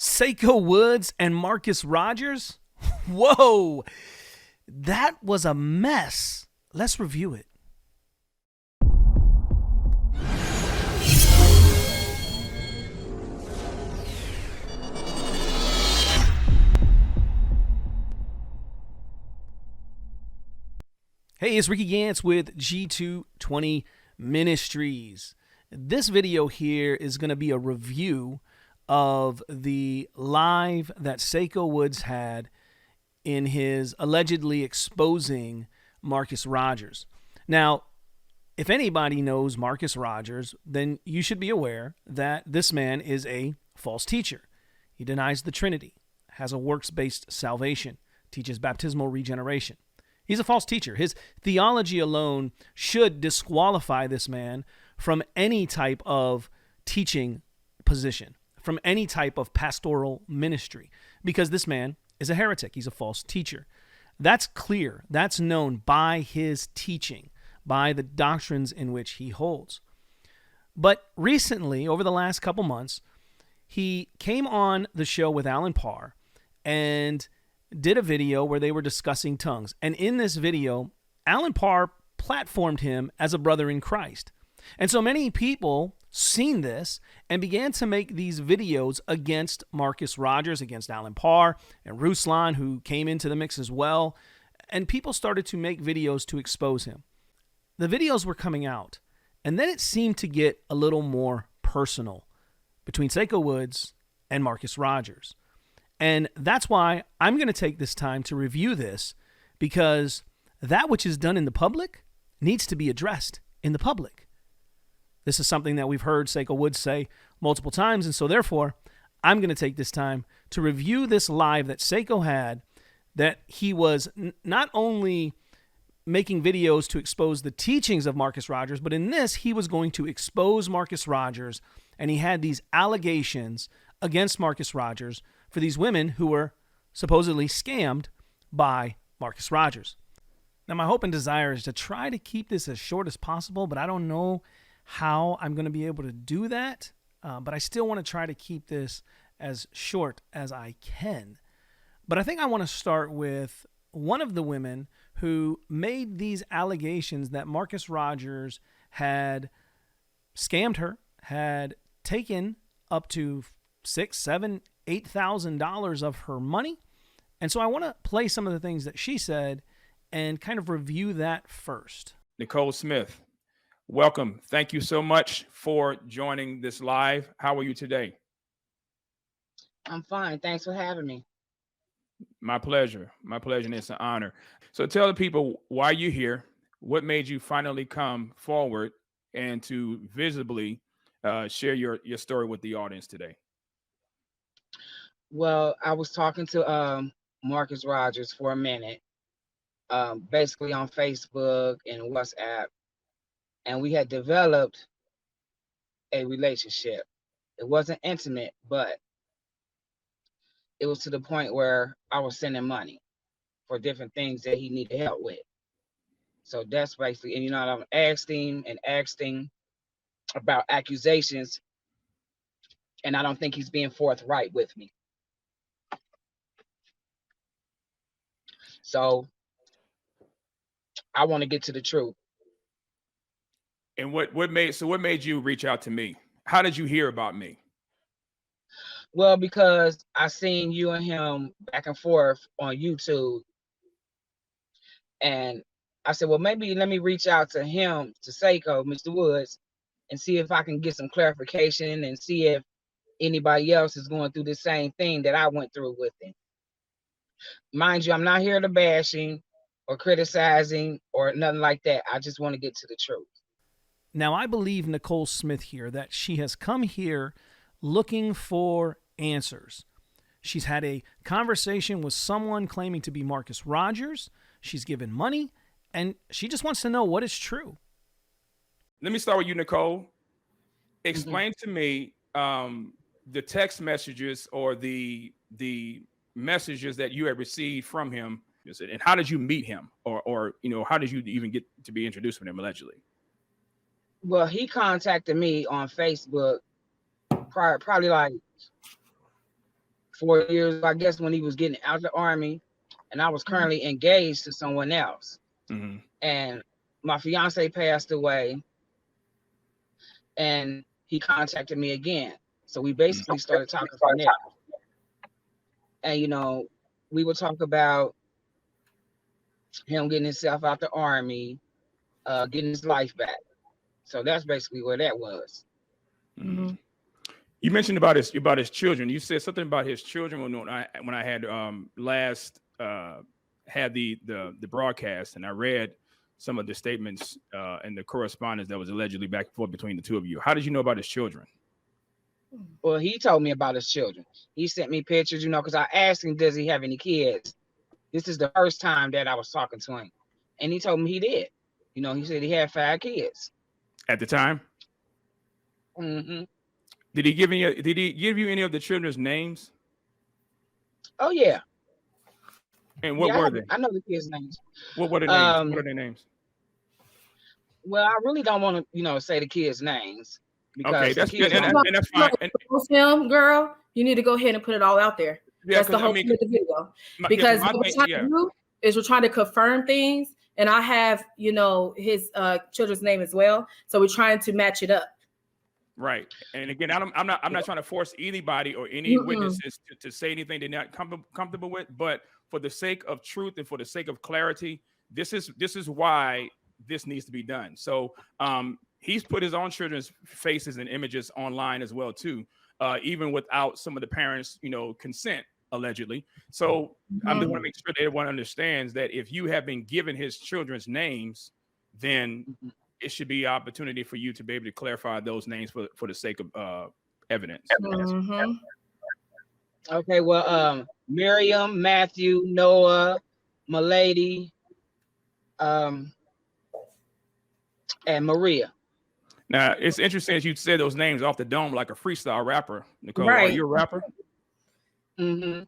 Saiko Woods and Marcus Rogers? Whoa, that was a mess. Let's review it. Hey, it's Ricky Gantz with G220 Ministries. This video here is going to be a review of the live that Saiko Woods had in his allegedly exposing Marcus Rogers. Now, if anybody knows Marcus Rogers, then you should be aware that this man is a false teacher. He denies the Trinity, has a works-based salvation, teaches baptismal regeneration. He's a false teacher. His theology alone should disqualify this man from any type of teaching position, from any type of pastoral ministry, because this man is a heretic. He's a false teacher. That's clear. That's known by his teaching, by the doctrines in which he holds. But recently, over the last couple months, he came on the show with Allan Parr and did a video where they were discussing tongues. And in this video, Allan Parr platformed him as a brother in Christ. And so many people seen this and began to make these videos against Marcus Rogers, against Allan Parr, and Ruslan, who came into the mix as well. And people started to make videos to expose him. The videos were coming out, and then it seemed to get a little more personal between Saiko Woods and Marcus Rogers. And that's why I'm going to take this time to review this, because that which is done in the public needs to be addressed in the public. This is something that we've heard Saiko Woods say multiple times, and so therefore, I'm going to take this time to review this live that Saiko had, that he was not only making videos to expose the teachings of Marcus Rogers, but in this, he was going to expose Marcus Rogers, and he had these allegations against Marcus Rogers for these women who were supposedly scammed by Marcus Rogers. Now, my hope and desire is to try to keep this as short as possible, but I don't know how I'm going to be able to do that. But I still want to try to keep this as short as I can. But I think I want to start with one of the women who made these allegations that Marcus Rogers had scammed her, had taken up to $6,000, $7,000, $8,000 of her money. And so I want to play some of the things that she said and kind of review that first. Nicole Smith, welcome. Thank you so much for joining this live. How are you today? I'm fine. Thanks for having me. My pleasure. My pleasure, and it's an honor. So tell the people why you're here, what made you finally come forward and to visibly share your story with the audience today. Well, I was talking to Marcus Rogers for a minute, basically on Facebook and WhatsApp, and we had developed a relationship. It wasn't intimate, but it was to the point where I was sending money for different things that he needed help with. So that's basically, and you know, I'm asking about accusations, and I don't think he's being forthright with me. So I want to get to the truth. And what made you reach out to me? How did you hear about me? Well, because I seen you and him back and forth on YouTube, and I said, well, maybe let me reach out to him, to Saiko, Mr. Woods, and see if I can get some clarification and see if anybody else is going through the same thing that I went through with him. Mind you, I'm not here to bashing or criticizing or nothing like that. I just want to get to the truth. Now, I believe Nicole Smith here that she has come here looking for answers. She's had a conversation with someone claiming to be Marcus Rogers. She's given money, and she just wants to know what is true. Let me start with you, Nicole. Explain to me the text messages or the messages that you had received from him, and how did you meet him, or how did you even get to be introduced with him allegedly? Well, he contacted me on Facebook probably like 4 years, I guess, when he was getting out of the Army, and I was currently engaged to someone else. Mm-hmm. And my fiance passed away, and he contacted me again. So we basically started talking from there. And, you know, we would talk about him getting himself out the Army, getting his life back. So that's basically where that was. Mm-hmm. You mentioned about his children. You said something about his children when I had last had the broadcast, and I read some of the statements and the correspondence that was allegedly back and forth between the two of you. How did you know about his children? Well, he told me about his children. He sent me pictures, you know, because I asked him, does he have any kids? This is the first time that I was talking to him. And he told me he did. You know, he said he had 5 kids. At the time? Mm-hmm. Did he give you any of the children's names? Oh, yeah. And what were they? I know the kids' names. What were their names? What are their names? Well, I really don't want to, you know, say the kids' names. Okay, that's good. And that's fine. Film, girl, you need to go ahead and put it all out there. Yeah, that's the whole point of the video. Because what we're trying to do is we're trying to confirm things, and I have, you know, his children's name as well. So we're trying to match it up. Right. And again, I'm not trying to force anybody or any witnesses to say anything they're not comfortable with. But for the sake of truth and for the sake of clarity, this is why this needs to be done. So he's put his own children's faces and images online as well too, even without some of the parents, you know, consent allegedly. So I want to make sure that everyone understands that if you have been given his children's names, then it should be an opportunity for you to be able to clarify those names for the sake of evidence. Okay, well, Miriam, Matthew, Noah, Milady, and Maria. Now, it's interesting as you said those names off the dome like a freestyle rapper. Nicole, right. Are you a rapper? No.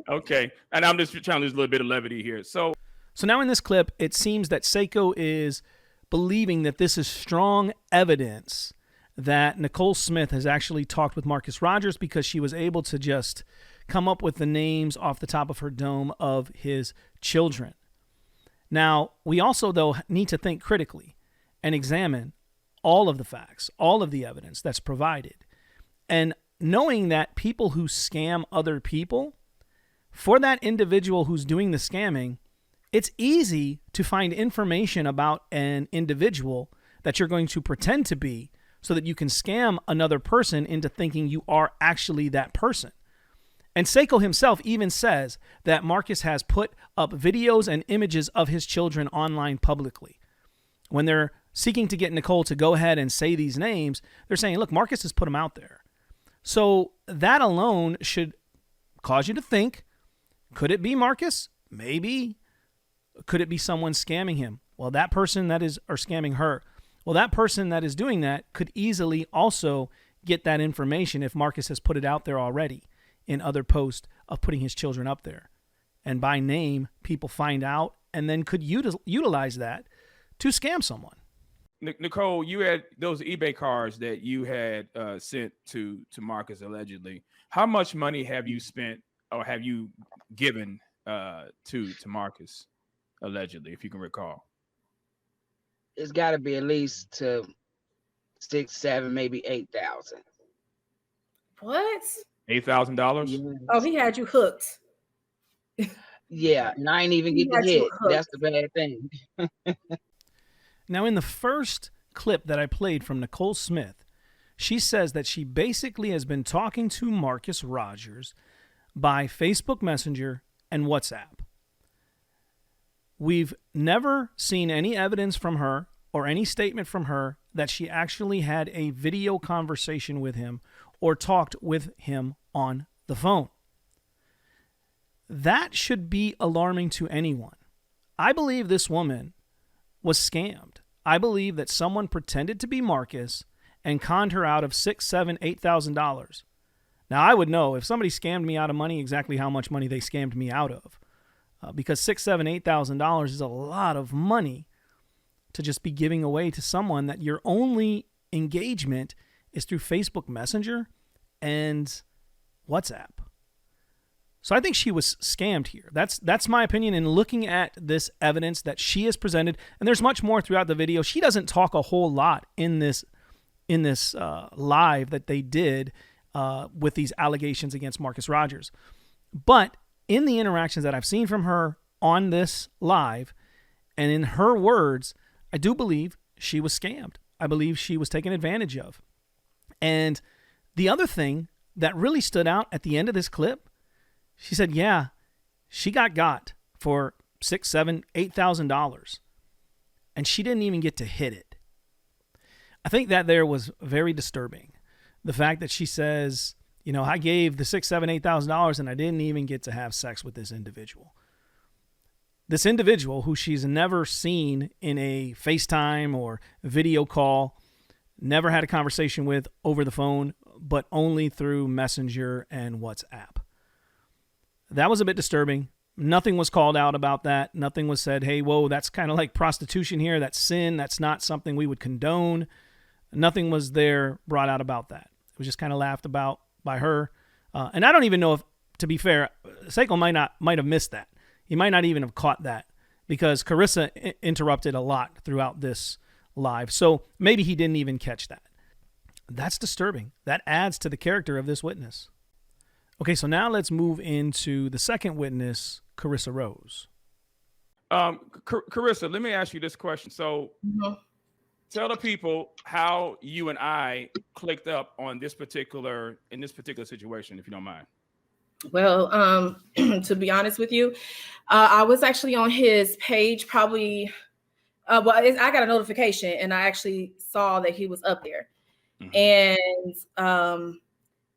Okay, and I'm just trying to lose a little bit of levity here. So now in this clip, it seems that Saiko is believing that this is strong evidence that Nicole Smith has actually talked with Marcus Rogers, because she was able to just come up with the names off the top of her dome of his children. Now, we also, though, need to think critically and examine all of the facts, all of the evidence that's provided. And knowing that people who scam other people, for that individual who's doing the scamming, it's easy to find information about an individual that you're going to pretend to be so that you can scam another person into thinking you are actually that person. And Saiko himself even says that Marcus has put up videos and images of his children online publicly. When they're seeking to get Nicole to go ahead and say these names, they're saying, look, Marcus has put them out there. So that alone should cause you to think, could it be Marcus? Maybe. Could it be someone scamming him? Well, that person that is, or scamming her. Well, that person that is doing that could easily also get that information if Marcus has put it out there already in other posts of putting his children up there. And by name, people find out and then could utilize that to scam someone. Nicole, you had those eBay cards that you had sent to Marcus allegedly. How much money have you spent or have you given to Marcus allegedly, if you can recall? It's got to be at least to 6, 7, maybe 8,000. What? $8,000? Oh, he had you hooked. Yeah, and I ain't even get the hit. That's the bad thing. Now, in the first clip that I played from Nicole Smith, she says that she basically has been talking to Marcus Rogers by Facebook Messenger and WhatsApp. We've never seen any evidence from her or any statement from her that she actually had a video conversation with him or talked with him on the phone. That should be alarming to anyone. I believe this woman was scammed. I believe that someone pretended to be Marcus and conned her out of $6,000, $7,000, $8,000. Now, I would know if somebody scammed me out of money exactly how much money they scammed me out of. Because $6,000, $8,000 is a lot of money to just be giving away to someone that your only engagement is through Facebook Messenger and WhatsApp. So I think she was scammed here. That's my opinion in looking at this evidence that she has presented. And there's much more throughout the video. She doesn't talk a whole lot in this live that they did with these allegations against Marcus Rogers. But in the interactions that I've seen from her on this live, and in her words, I do believe she was scammed. I believe she was taken advantage of. And the other thing that really stood out at the end of this clip, she said, yeah, she got for $6,000, $7,000, $8,000, and she didn't even get to hit it. I think that there was very disturbing. The fact that she says, I gave the $6,000, $7,000, $8,000 and I didn't even get to have sex with this individual. This individual who she's never seen in a FaceTime or video call, never had a conversation with over the phone, but only through Messenger and WhatsApp. That was a bit disturbing. Nothing was called out about that. Nothing was said, hey, whoa, that's kind of like prostitution here. That's sin. That's not something we would condone. Nothing was there brought out about that. It was just kind of laughed about by her. And I don't even know if, to be fair, Saiko might have missed that. He might not even have caught that because Carissa interrupted a lot throughout this live. So maybe he didn't even catch that. That's disturbing. That adds to the character of this witness. Okay, so now let's move into the second witness, Carissa Rose. Carissa, let me ask you this question. So tell the people how you and I clicked up on this particular situation, if you don't mind. Well, to be honest with you, I was actually on his page probably, I got a notification and I actually saw that he was up there. And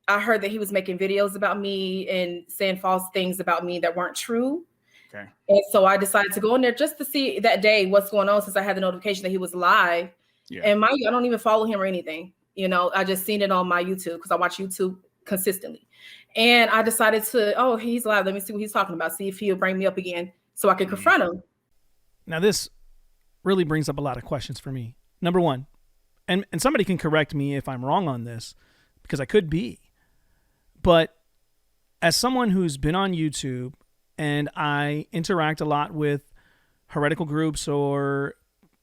I heard that he was making videos about me and saying false things about me that weren't true. Okay. And so I decided to go in there just to see that day what's going on, since I had the notification that he was live. Yeah. And I don't even follow him or anything. I just seen it on my YouTube because I watch YouTube consistently. And I decided to, he's live. Let me see what he's talking about. See if he'll bring me up again so I can confront him. Now, this really brings up a lot of questions for me. Number one, and somebody can correct me if I'm wrong on this, because I could be. But as someone who's been on YouTube and I interact a lot with heretical groups or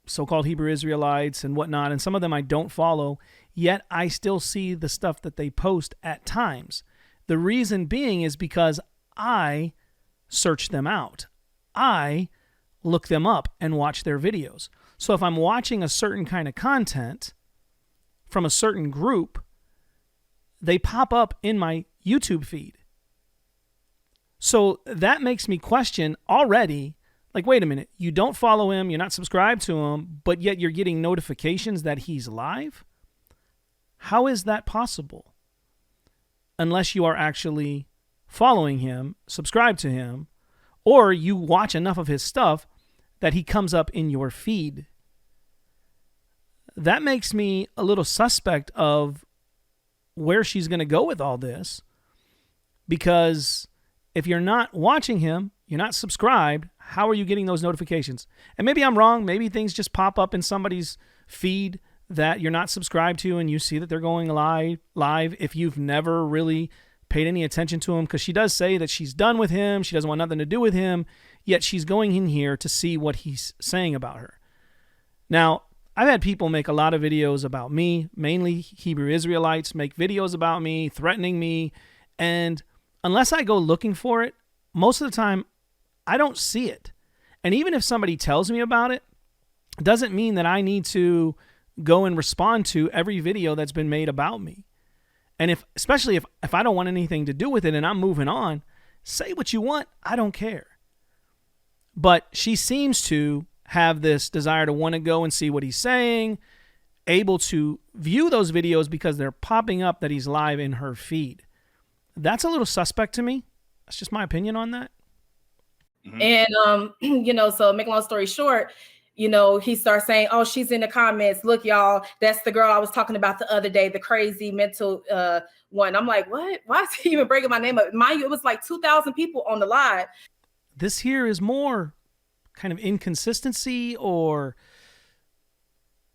so-called Hebrew Israelites and whatnot, and some of them I don't follow, yet I still see the stuff that they post at times. The reason being is because I search them out. I look them up and watch their videos. So if I'm watching a certain kind of content from a certain group, they pop up in my YouTube feed. So that makes me question already, like, wait a minute, you don't follow him, you're not subscribed to him, but yet you're getting notifications that he's live? How is that possible? Unless you are actually following him, subscribe to him, or you watch enough of his stuff that he comes up in your feed. That makes me a little suspect of where she's going to go with all this, because if you're not watching him, you're not subscribed, how are you getting those notifications? And maybe I'm wrong. Maybe things just pop up in somebody's feed that you're not subscribed to and you see that they're going live if you've never really paid any attention to him, because she does say that she's done with him. She doesn't want nothing to do with him, yet she's going in here to see what he's saying about her. Now, I've had people make a lot of videos about me, mainly Hebrew Israelites, make videos about me, threatening me, and unless I go looking for it, most of the time, I don't see it. And even if somebody tells me about it, it doesn't mean that I need to go and respond to every video that's been made about me. And especially if I don't want anything to do with it and I'm moving on, say what you want, I don't care. But she seems to have this desire to want to go and see what he's saying, able to view those videos because they're popping up that he's live in her feed. That's a little suspect to me. That's just my opinion on that. Mm-hmm. And, so make a long story short, he starts saying, oh, she's in the comments. Look, y'all, that's the girl I was talking about the other day, the crazy mental one. I'm like, what? Why is he even breaking my name up? Mind you, it was like 2,000 people on the live. This here is more kind of inconsistency or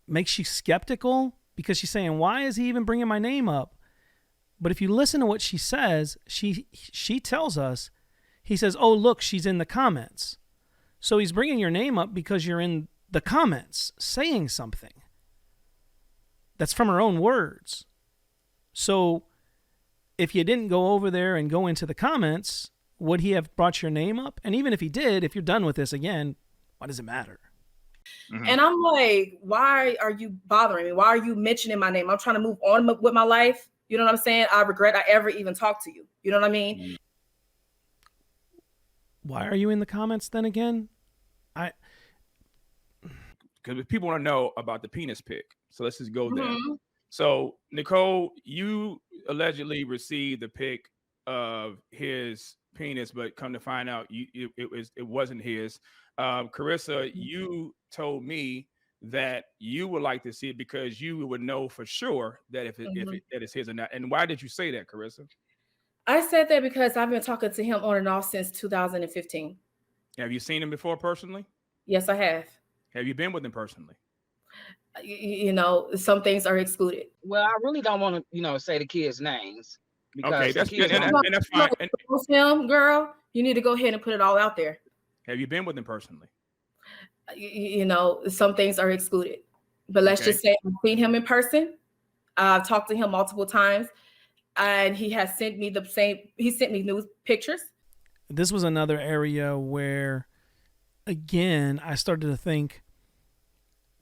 makes you skeptical because she's saying, why is he even bringing my name up? But if you listen to what she says, she tells us, he says, oh, look, she's in the comments. So he's bringing your name up because you're in the comments saying something. That's from her own words. So if you didn't go over there and go into the comments, would he have brought your name up? And even if he did, if you're done with this again, why does it matter? Mm-hmm. And I'm like, why are you bothering me? Why are you mentioning my name? I'm trying to move on with my life. You know what I'm saying? I regret I ever even talked to you. You know what I mean? Why are you in the comments then again? Because people want to know about the penis pic. So let's just go there. So Nicole, you allegedly received the pic of his penis, but come to find out it wasn't his. Carissa, you told me that you would like to see it because you would know for sure that if it's his or not. And why did you say that, Carissa? I said that because I've been talking to him on and off since 2015. Have you seen him before personally? Yes, I have. Have you been with him personally? You know, some things are excluded. Well, I really don't want to, say the kids' names. Okay, that's good. And that's fine. Him, girl, you need to go ahead and put it all out there. Have you been with him personally? You know, some things are excluded. But let's just say I've seen him in person. I've talked to him multiple times. And he has sent me he sent me new pictures. This was another area where, again, I started to think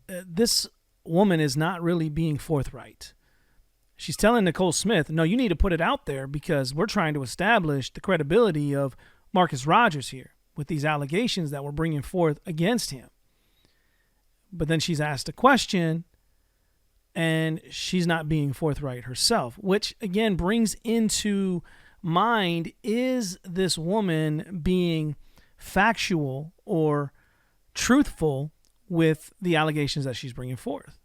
this woman is not really being forthright. She's telling Nicole Smith, no, you need to put it out there because we're trying to establish the credibility of Marcus Rogers here with these allegations that we're bringing forth against him. But then she's asked a question and she's not being forthright herself, which again brings into mind, is this woman being factual or truthful with the allegations that she's bringing forth?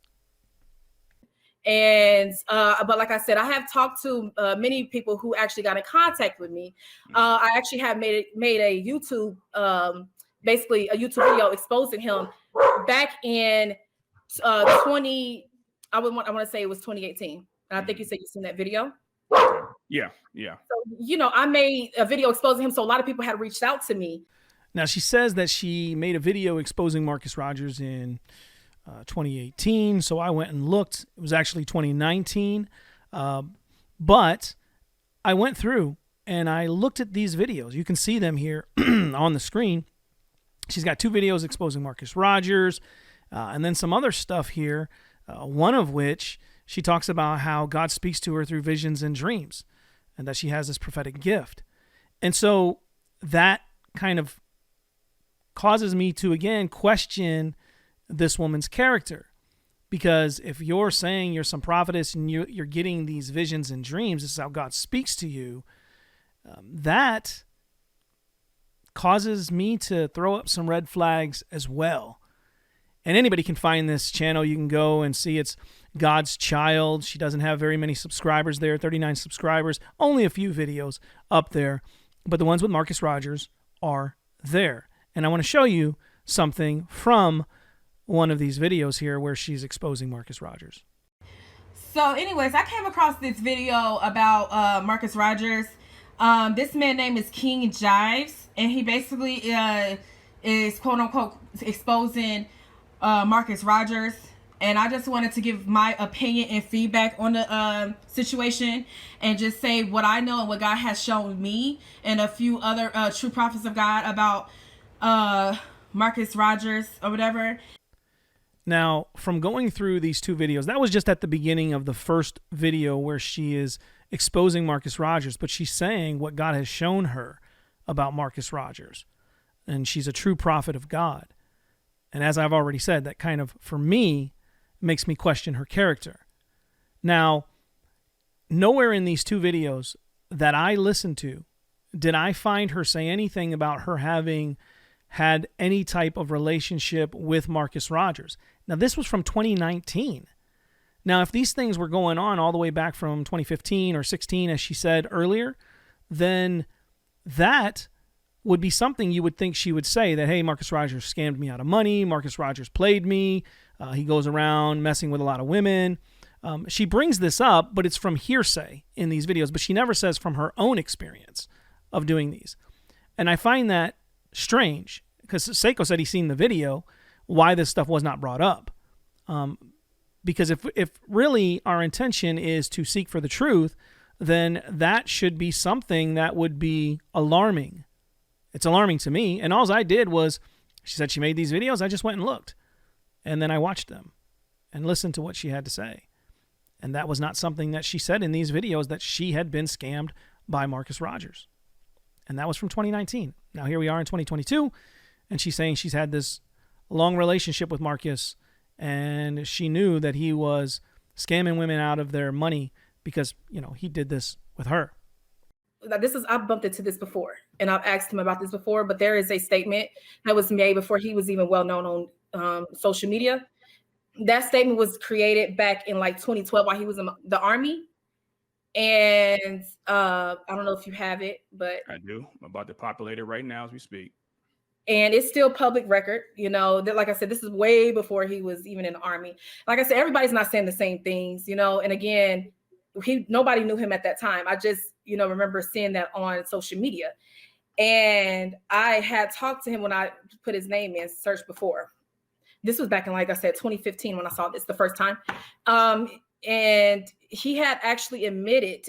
And but like I said, I have talked to many people who actually got in contact with me. I actually have made a YouTube, basically a YouTube video exposing him back in I want to say it was 2018. And I think you said you've seen that video. Yeah. So, I made a video exposing him, so a lot of people had reached out to me. Now, she says that she made a video exposing Marcus Rogers in 2018. So I went and looked. It was actually 2019. But I went through and I looked at these videos. You can see them here on the screen. She's got 2 videos exposing Marcus Rogers and then some other stuff here, one of which she talks about how God speaks to her through visions and dreams and that she has this prophetic gift. And so that kind of causes me to, again, question this woman's character. Because if you're saying you're some prophetess and you're getting these visions and dreams, this is how God speaks to you, that causes me to throw up some red flags as well. And anybody can find this channel. You can go and see it's God's Child. She doesn't have very many subscribers there, 39 subscribers, only a few videos up there. But the ones with Marcus Rogers are there. And I want to show you something from one of these videos here where she's exposing Marcus Rogers. So anyways, I came across this video about Marcus Rogers. This man's name is King Jives, and he basically is quote unquote exposing Marcus Rogers. And I just wanted to give my opinion and feedback on the situation and just say what I know and what God has shown me and a few other true prophets of God about Marcus Rogers or whatever. Now, from going through these 2 videos, that was just at the beginning of the first video where she is exposing Marcus Rogers, but she's saying what God has shown her about Marcus Rogers. And she's a true prophet of God. And as I've already said, that kind of, for me, makes me question her character. Now, nowhere in these 2 videos that I listened to did I find her say anything about her having had any type of relationship with Marcus Rogers. Now, this was from 2019. Now, if these things were going on all the way back from 2015 or 16, as she said earlier, then that would be something you would think she would say, that, hey, Marcus Rogers scammed me out of money. Marcus Rogers played me. He goes around messing with a lot of women. She brings this up, but it's from hearsay in these videos, but she never says from her own experience of doing these. And I find that strange because Saiko said he's seen the video, why this stuff was not brought up. Because if really our intention is to seek for the truth, then that should be something that would be alarming. It's alarming to me. And all I did was, she said she made these videos. I just went and looked. And then I watched them and listened to what she had to say. And that was not something that she said in these videos, that she had been scammed by Marcus Rogers. And that was from 2019. Now here we are in 2022, and she's saying she's had this long relationship with Marcus, and she knew that he was scamming women out of their money because, he did this with her. I've bumped into this before, and I've asked him about this before, but there is a statement that was made before he was even well known on social media. That statement was created back in like 2012 while he was in the Army. And I don't know if you have it, but I do. I'm about to populate it right now as we speak. And it's still public record, that, like I said, this is way before he was even in the Army. Like I said, everybody's not saying the same things, and again, nobody knew him at that time. I just, remember seeing that on social media. And I had talked to him when I put his name in search before. This was back in, like I said, 2015 when I saw this the first time. And he had actually admitted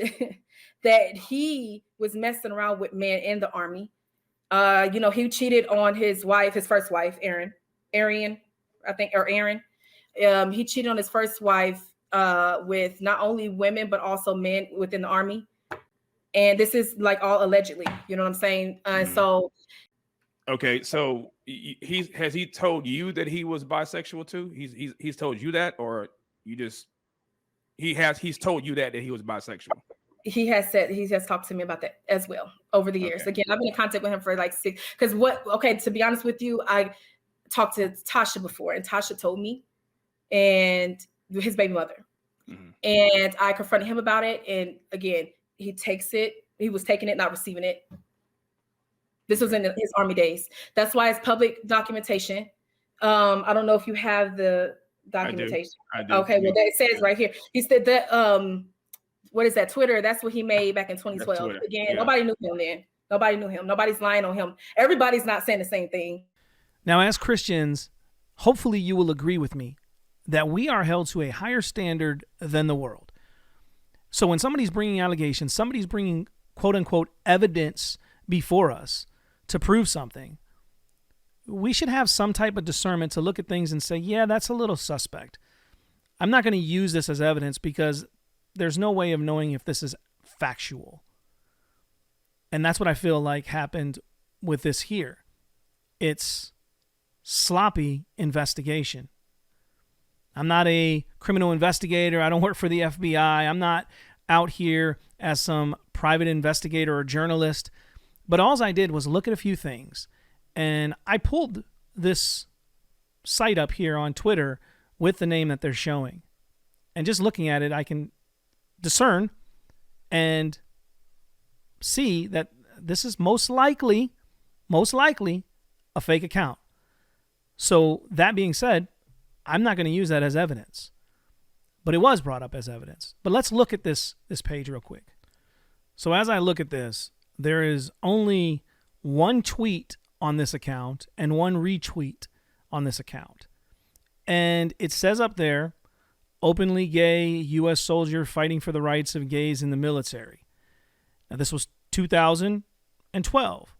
that he was messing around with men in the Army. He cheated on his wife, his first wife, Erin. He cheated on his first wife with not only women, but also men within the Army. And this is like all allegedly, you know what I'm saying? So. Okay. So has he told you that he was bisexual too? He's told you that, or you just, he's told you that he was bisexual. He has talked to me about that as well over the years. Okay. Again, I've been in contact with him for like 6, to be honest with you, I talked to Tasha before, and Tasha told me, and his baby mother. Mm-hmm. And I confronted him about it. And again, he was taking it, not receiving it. This was in his Army days. That's why it's public documentation. I don't know if you have the documentation. I do. Okay, well, it says right here. He said that, what is that, Twitter? That's what he made back in 2012. Again, yeah. Nobody knew him then. Nobody knew him. Nobody's lying on him. Everybody's not saying the same thing. Now, as Christians, hopefully you will agree with me that we are held to a higher standard than the world. So when somebody's bringing allegations, somebody's bringing quote-unquote evidence before us to prove something, we should have some type of discernment to look at things and say, yeah, that's a little suspect. I'm not going to use this as evidence because there's no way of knowing if this is factual. And that's what I feel like happened with this here. It's sloppy investigation. I'm not a criminal investigator. I don't work for the FBI. I'm not out here as some private investigator or journalist. But all I did was look at a few things. And I pulled this site up here on Twitter with the name that they're showing. And just looking at it, I can discern and see that this is most likely a fake account. So that being said, I'm not going to use that as evidence. But it was brought up as evidence. But let's look at this page real quick. So as I look at this, there is only one tweet on this account and one retweet on this account. And it says up there, openly gay U.S. soldier fighting for the rights of gays in the military. Now, this was 2012.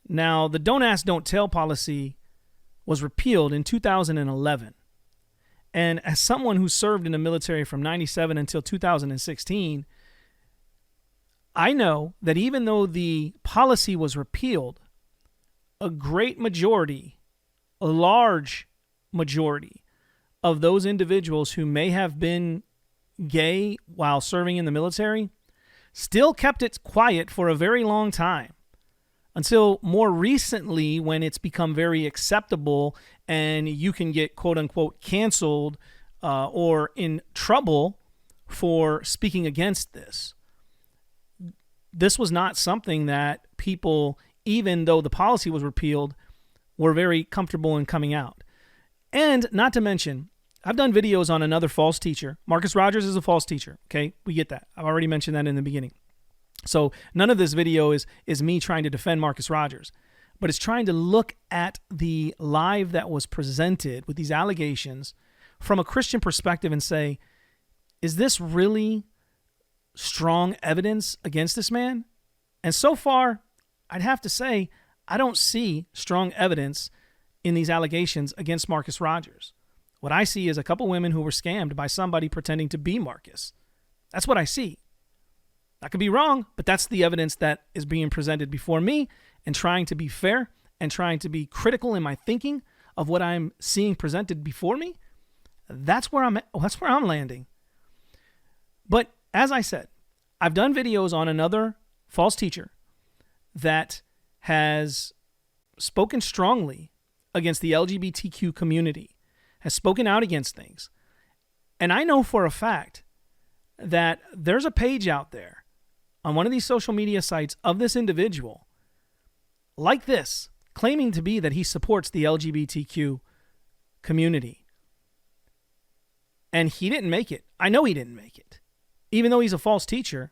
Now, the Don't Ask, Don't Tell policy was repealed in 2011. And as someone who served in the military from 97 until 2016, I know that even though the policy was repealed, a great majority, a large majority of those individuals who may have been gay while serving in the military still kept it quiet for a very long time. Until more recently, when it's become very acceptable and you can get quote unquote canceled or in trouble for speaking against this. This was not something that people, even though the policy was repealed, were very comfortable in coming out. And not to mention, I've done videos on another false teacher. Marcus Rogers is a false teacher. Okay, we get that. I've already mentioned that in the beginning. So none of this video is me trying to defend Marcus Rogers, but it's trying to look at the live that was presented with these allegations from a Christian perspective and say, is this really strong evidence against this man? And so far, I'd have to say, I don't see strong evidence in these allegations against Marcus Rogers. What I see is a couple women who were scammed by somebody pretending to be Marcus. That's what I see. I could be wrong, but that's the evidence that is being presented before me, and trying to be fair and trying to be critical in my thinking of what I'm seeing presented before me. That's where I'm landing. But as I said, I've done videos on another false teacher that has spoken strongly against the LGBTQ community, has spoken out against things. And I know for a fact that there's a page out there on one of these social media sites of this individual like this, claiming to be that he supports the LGBTQ community. And he didn't make it. I know he didn't make it. Even though he's a false teacher,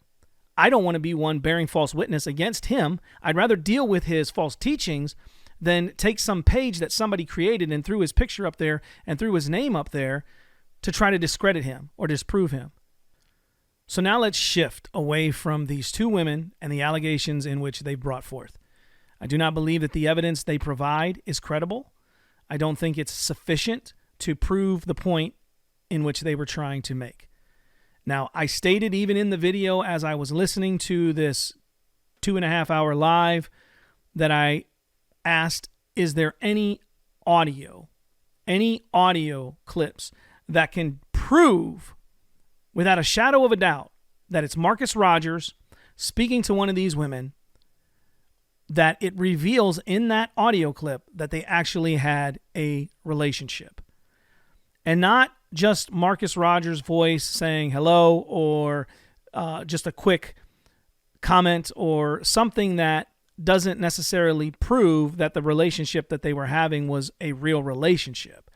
I don't want to be one bearing false witness against him. I'd rather deal with his false teachings than take some page that somebody created and threw his picture up there and threw his name up there to try to discredit him or disprove him. So now let's shift away from these two women and the allegations in which they brought forth. I do not believe that the evidence they provide is credible. I don't think it's sufficient to prove the point in which they were trying to make. Now, I stated even in the video as I was listening to this 2.5 hour live that I asked, is there any audio clips that can prove without a shadow of a doubt that it's Marcus Rogers speaking to one of these women, that it reveals in that audio clip that they actually had a relationship. And not just Marcus Rogers' voice saying hello or just a quick comment or something that doesn't necessarily prove that the relationship that they were having was a real relationship.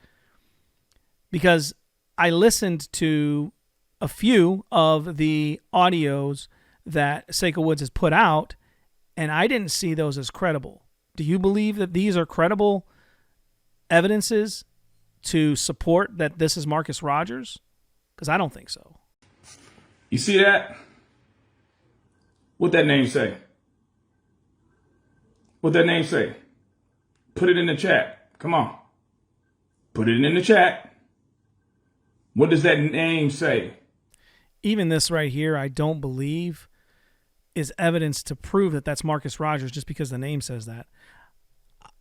Because I listened to a few of the audios that Saiko Woods has put out, and I didn't see those as credible. Do you believe that these are credible evidences to support that this is Marcus Rogers? Because I don't think so. You see that? What that name say? What that name say? Put it in the chat. Come on. Put it in the chat. What does that name say? Even this right here, I don't believe is evidence to prove that that's Marcus Rogers just because the name says that.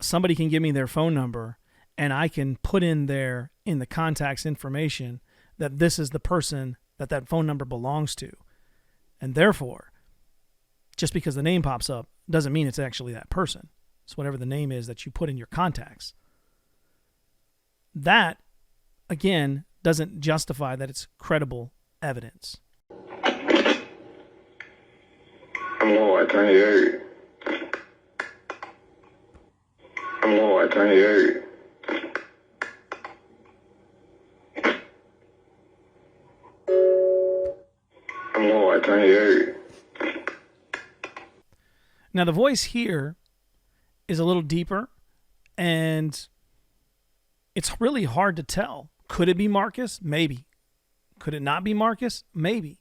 Somebody can give me their phone number and I can put in there in the contacts information that this is the person that that phone number belongs to. And therefore, just because the name pops up doesn't mean it's actually that person. It's whatever the name is that you put in your contacts. That, again, doesn't justify that it's credible evidence. Hello, I can't hear you. Hello, I can't hear you. Hello, I can't hear you. Now, the voice here is a little deeper, and it's really hard to tell. Could it be Marcus? Maybe. Could it not be Marcus? Maybe.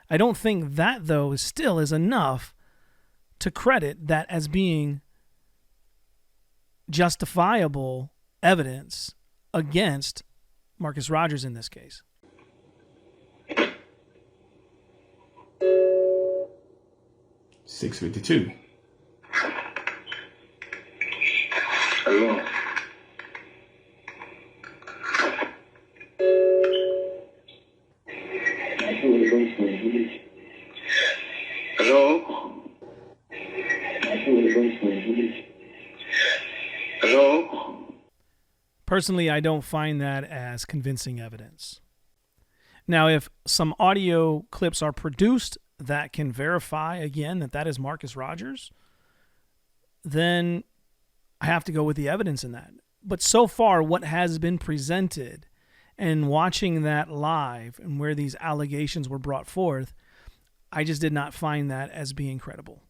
I don't think that, though, still is enough to credit that as being justifiable evidence against Marcus Rogers in this case. $6.52. Hello. Hello. Hello. Personally, I don't find that as convincing evidence. Now, if some audio clips are produced that can verify, again, that that is Marcus Rogers, then I have to go with the evidence in that. But so far, what has been presented And watching that live and where these allegations were brought forth, I just did not find that as being credible.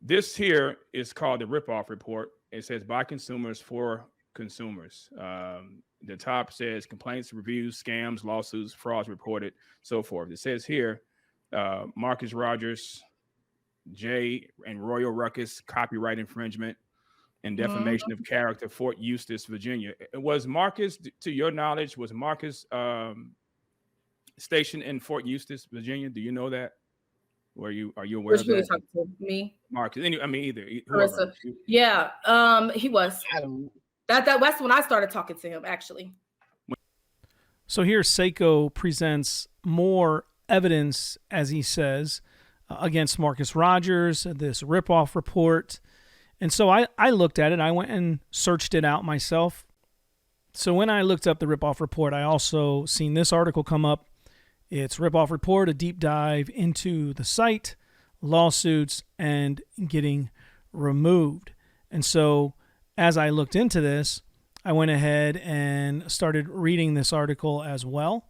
This here is called the Ripoff Report. It says by consumers for consumers. The top says complaints, reviews, scams, lawsuits, frauds reported, so forth. It says here, Marcus Rogers, Jay and Royal Ruckus, copyright infringement and defamation of character, Fort Eustis, Virginia. Was Marcus, to your knowledge, was Marcus stationed in Fort Eustis, Virginia? Do you know that? Are you aware of that? Talking to me? Marcus, either. Carissa. Yeah, he was. That's when I started talking to him, actually. So here Saiko presents more evidence, as he says, against Marcus Rogers, this ripoff report. And so I looked at it. I went and searched it out myself. So when I looked up the ripoff report, I also seen this article come up. It's Ripoff Report, a deep dive into the site, lawsuits, and getting removed. And so as I looked into this, I went ahead and started reading this article as well.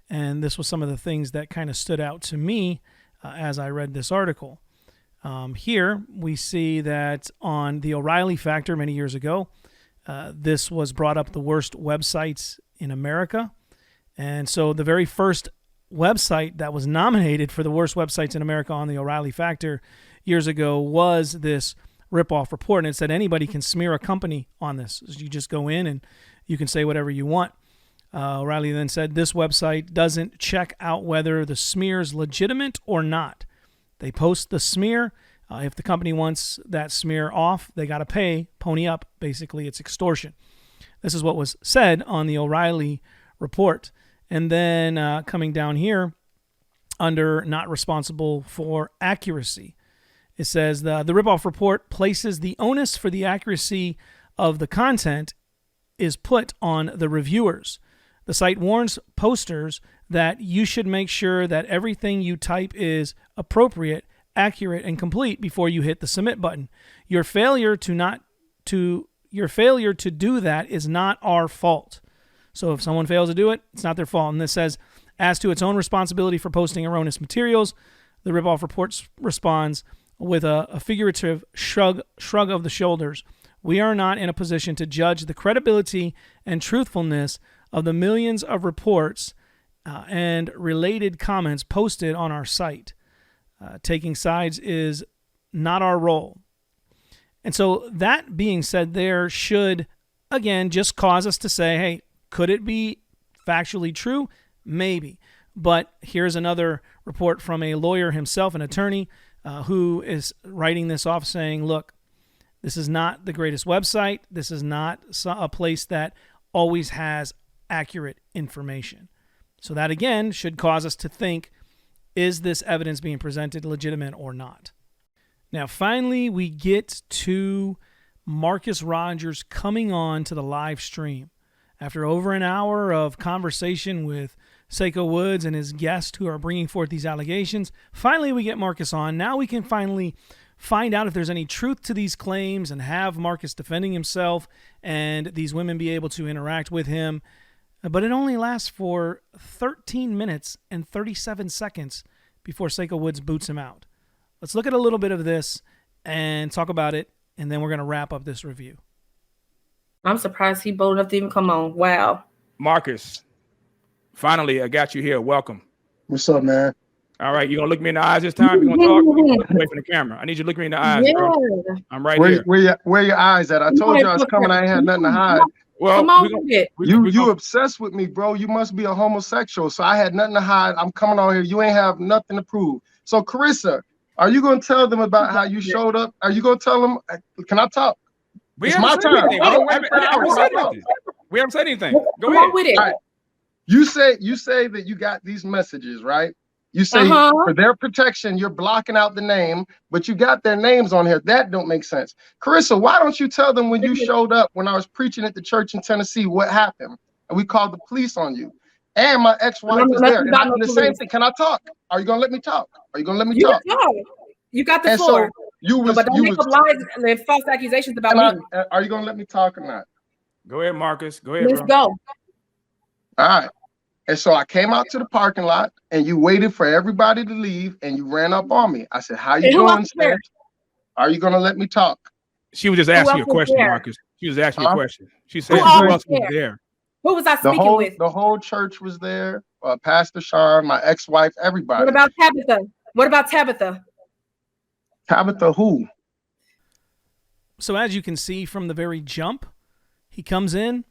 And this was some of the things that kind of stood out to me as I read this article. Here we see that on the O'Reilly Factor many years ago, this was brought up the worst websites in America. And so the very first website that was nominated for the worst websites in America on the O'Reilly Factor years ago was this Ripoff Report. And it said anybody can smear a company on this. So you just go in and you can say whatever you want. O'Reilly then said this website doesn't check out whether the smear is legitimate or not. They post the smear. If the company wants that smear off, they got to pay, pony up. Basically, it's extortion. This is what was said on the O'Reilly Report. And then coming down here under not responsible for accuracy, it says the Ripoff Report places the onus for the accuracy of the content is put on the reviewers. The site warns posters that you should make sure that everything you type is appropriate, accurate, and complete before you hit the submit button. Your failure to do that is not our fault. So if someone fails to do it, it's not their fault. And this says, as to its own responsibility for posting erroneous materials, the Ripoff Report responds with a figurative shrug of the shoulders. We are not in a position to judge the credibility and truthfulness of the millions of reports and related comments posted on our site. Taking sides is not our role. And so that being said, there should, again, just cause us to say, hey, could it be factually true? Maybe. But here's another report from a lawyer himself, an attorney, who is writing this off saying, look, this is not the greatest website. This is not a place that always has accurate information. So that, again, should cause us to think, is this evidence being presented legitimate or not? Now, finally, we get to Marcus Rogers coming on to the live stream. After over an hour of conversation with Saiko Woods and his guests who are bringing forth these allegations, finally we get Marcus on. Now we can finally find out if there's any truth to these claims and have Marcus defending himself and these women be able to interact with him. But it only lasts for 13 minutes and 37 seconds before Saiko Woods boots him out. Let's look at a little bit of this and talk about it, and then we're going to wrap up this review. I'm surprised he bold enough to even come on. Wow. Marcus, finally, I got you here. Welcome. What's up, man? All right, you gonna look me in the eyes this time? You gonna talk? Look away from the camera. I need you to look me in the eyes, bro. I'm right here. Where your eyes at? I told you I was coming. I ain't had nothing to hide. Well, you obsessed with me, bro. You must be a homosexual. So I had nothing to hide. I'm coming on here. You ain't have nothing to prove. So Carissa, are you gonna tell them about how you showed up? Are you gonna tell them? Can I talk? It's my time. We haven't said anything. Go Come ahead. on with it. Right. You say that you got these messages, right? You say for their protection, you're blocking out the name, but you got their names on here. That don't make sense. Carissa, why don't you tell them when you showed up when I was preaching at the church in Tennessee what happened? And we called the police on you. And my ex-wife is there. And the same thing. Can I talk? Are you gonna let me talk? Are you gonna let me talk? You got the floor. So but don't make up lies and false accusations about me. Are you gonna let me talk or not? Go ahead, Marcus. Go ahead, Let's bro. go. All right. And so I came out to the parking lot, and you waited for everybody to leave, and you ran up on me. I said, "How you doing, sis? Are you gonna let me talk?" She was just asking you a question, Marcus. She was asking you a question. She said, "Who else was there?" Who was I speaking with? The whole church was there. Pastor Sean, my ex-wife, everybody. What about Tabitha? What about Tabitha? Tabitha who? So as you can see from the very jump, he comes in,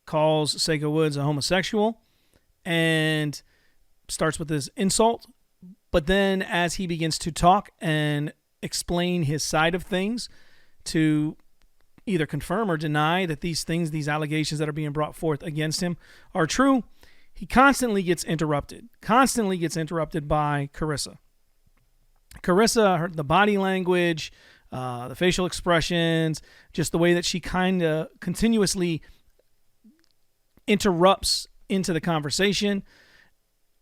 calls Saiko Woods a homosexual, and starts with this insult. But then as he begins to talk and explain his side of things to either confirm or deny that these things, these allegations that are being brought forth against him are true, he constantly gets interrupted by Carissa. Carissa, the body language, the facial expressions, just the way that she kind of continuously interrupts into the conversation,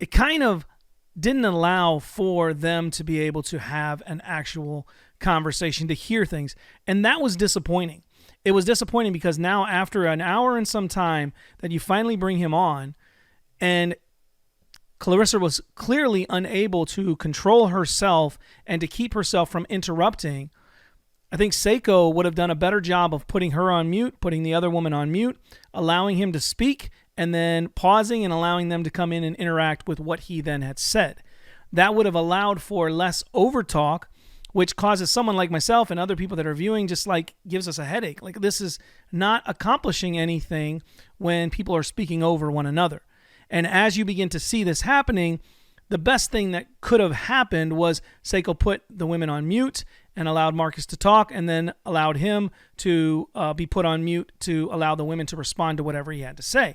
it kind of didn't allow for them to be able to have an actual conversation, to hear things. And that was disappointing. It was disappointing because now after an hour and some time that you finally bring him on, and Carissa was clearly unable to control herself and to keep herself from interrupting, I think Saiko would have done a better job of putting her on mute, putting the other woman on mute, allowing him to speak, and then pausing and allowing them to come in and interact with what he then had said. That would have allowed for less overtalk, which causes someone like myself and other people that are viewing just like gives us a headache. Like, this is not accomplishing anything when people are speaking over one another. And as you begin to see this happening, the best thing that could have happened was Saiko put the women on mute and allowed Marcus to talk, and then allowed him to be put on mute to allow the women to respond to whatever he had to say.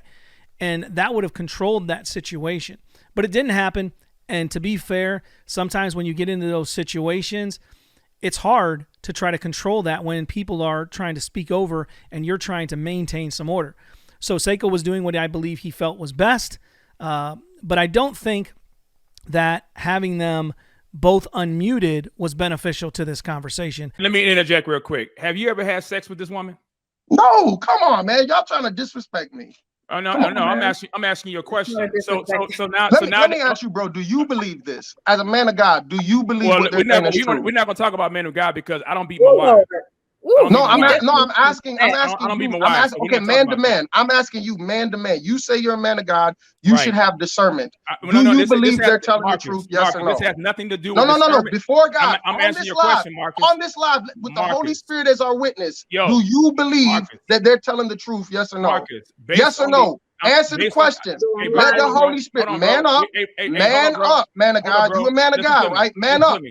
And that would have controlled that situation. But it didn't happen. And to be fair, sometimes when you get into those situations, it's hard to try to control that when people are trying to speak over and you're trying to maintain some order. So Saiko was doing what I believe he felt was best. But I don't think that having them both unmuted was beneficial to this conversation. Let me interject real quick. Have you ever had sex with this woman? No, come on, man. Y'all trying to disrespect me. Oh, no. I'm asking you a question. So now let me ask you, bro. Do you believe this? As a man of God, do you believe what they're saying is true? We're not going to talk about men of God because I don't beat my wife. I'm asking you. Okay, man to man. I'm asking you, man to man. You say you're a man of God. You should have discernment. Do you believe they're telling the truth? Yes or no? This has nothing to do with No. Before God, I'm answering your question, Marcus. On this live, with the Holy Spirit as our witness, do you believe that they're telling the truth? Yes or no? Marcus, yes or no? Answer the question. Let the Holy Spirit man up, man up, man of God. You a man of God, right? Man up,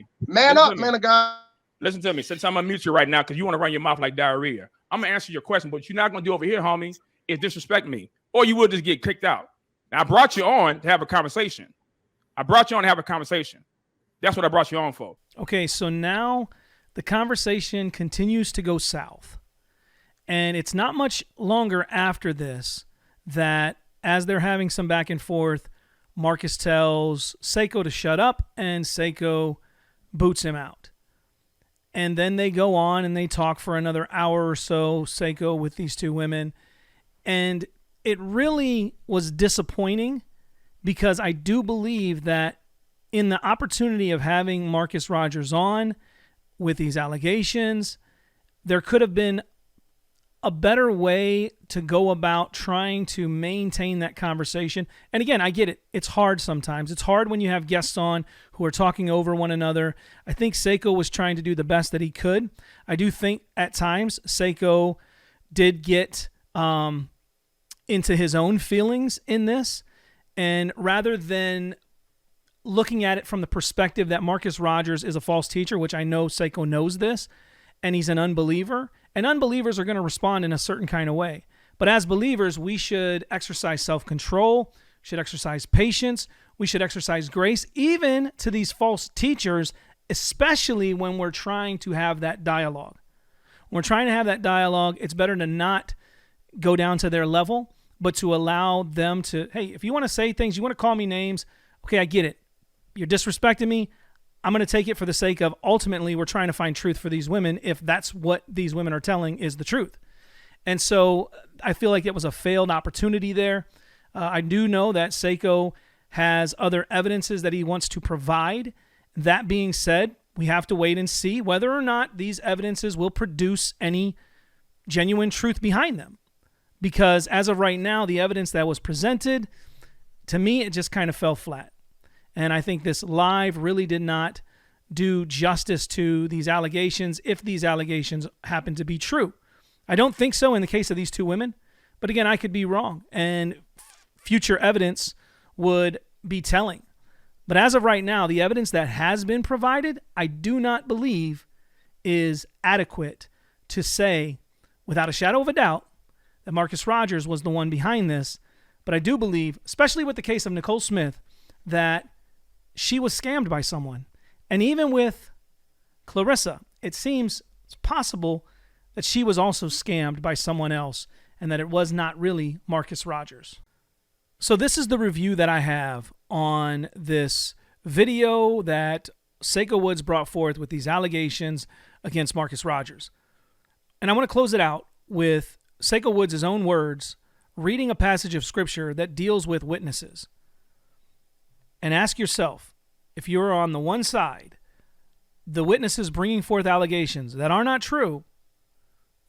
man of God. Listen to me. Since I'm gonna mute you right now because you want to run your mouth like diarrhea, I'm gonna answer your question. But you're not gonna do over here, homie, is disrespect me, or you will just get kicked out. Now I brought you on to have a conversation. That's what I brought you on for. Okay, so now the conversation continues to go south, and it's not much longer after this that as they're having some back and forth, Marcus tells Saiko to shut up, and Saiko boots him out. And then they go on and they talk for another hour or so, Saiko with these two women. And it really was disappointing because I do believe that in the opportunity of having Marcus Rogers on with these allegations, there could have been a better way to go about trying to maintain that conversation. And again, I get it. It's hard sometimes. It's hard when you have guests on who are talking over one another. I think Saiko was trying to do the best that he could. I do think at times Saiko did get into his own feelings in this. And rather than looking at it from the perspective that Marcus Rogers is a false teacher, which I know Saiko knows this, and he's an unbeliever, and unbelievers are going to respond in a certain kind of way. But as believers, we should exercise self-control, should exercise patience, we should exercise grace, even to these false teachers, especially when we're trying to have that dialogue. When we're trying to have that dialogue, it's better to not go down to their level, but to allow them to, hey, if you want to say things, you want to call me names, okay, I get it. You're disrespecting me. I'm going to take it for the sake of ultimately we're trying to find truth for these women if that's what these women are telling is the truth. And so I feel like it was a failed opportunity there. I do know that Saiko has other evidences that he wants to provide. That being said, we have to wait and see whether or not these evidences will produce any genuine truth behind them. Because as of right now, the evidence that was presented, to me, it just kind of fell flat. And I think this live really did not do justice to these allegations, if these allegations happen to be true. I don't think so in the case of these two women, but again, I could be wrong, and future evidence would be telling. But as of right now, the evidence that has been provided, I do not believe is adequate to say, without a shadow of a doubt, that Marcus Rogers was the one behind this. But I do believe, especially with the case of Nicole Smith, that she was scammed by someone. And even with Carissa, it seems it's possible that she was also scammed by someone else and that it was not really Marcus Rogers. So this is the review that I have on this video that Saiko Woods brought forth with these allegations against Marcus Rogers. And I want to close it out with Saiko Woods' own words, reading a passage of scripture that deals with witnesses. And ask yourself, if you're on the one side, the witnesses bringing forth allegations that are not true,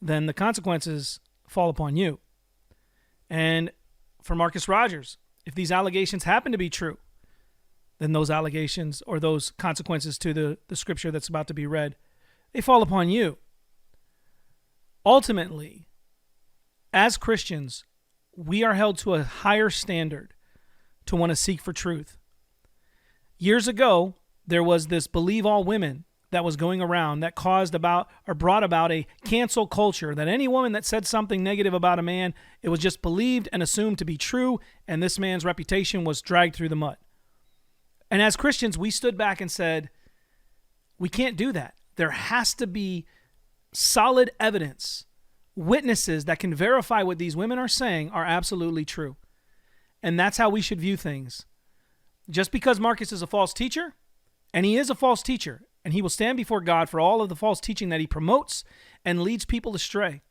then the consequences fall upon you. And for Marcus Rogers, if these allegations happen to be true, then those allegations or those consequences to the scripture that's about to be read, they fall upon you. Ultimately, as Christians, we are held to a higher standard to want to seek for truth. Years ago, there was this believe all women that was going around that caused about or brought about a cancel culture, that any woman that said something negative about a man, it was just believed and assumed to be true, and this man's reputation was dragged through the mud. And as Christians, we stood back and said, we can't do that. There has to be solid evidence, witnesses that can verify what these women are saying are absolutely true. And that's how we should view things. Just because Marcus is a false teacher, and he is a false teacher, and he will stand before God for all of the false teaching that he promotes and leads people astray.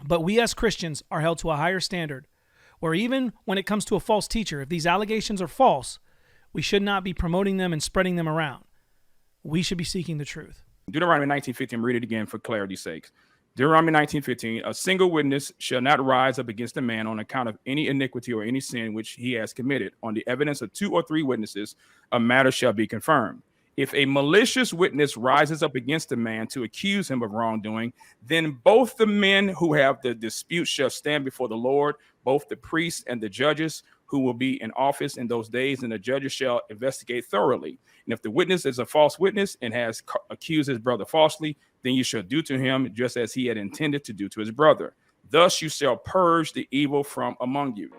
But we as Christians are held to a higher standard, where even when it comes to a false teacher, if these allegations are false, we should not be promoting them and spreading them around. We should be seeking the truth. Deuteronomy 19:15, read it again for clarity's sake. Deuteronomy 19:15, a single witness shall not rise up against a man on account of any iniquity or any sin which he has committed. On the evidence of 2 or 3 witnesses, a matter shall be confirmed. If a malicious witness rises up against a man to accuse him of wrongdoing, then both the men who have the dispute shall stand before the Lord, both the priests and the judges who will be in office in those days, and the judges shall investigate thoroughly. And if the witness is a false witness and has accused his brother falsely, then you shall do to him just as he had intended to do to his brother. Thus you shall purge the evil from among you.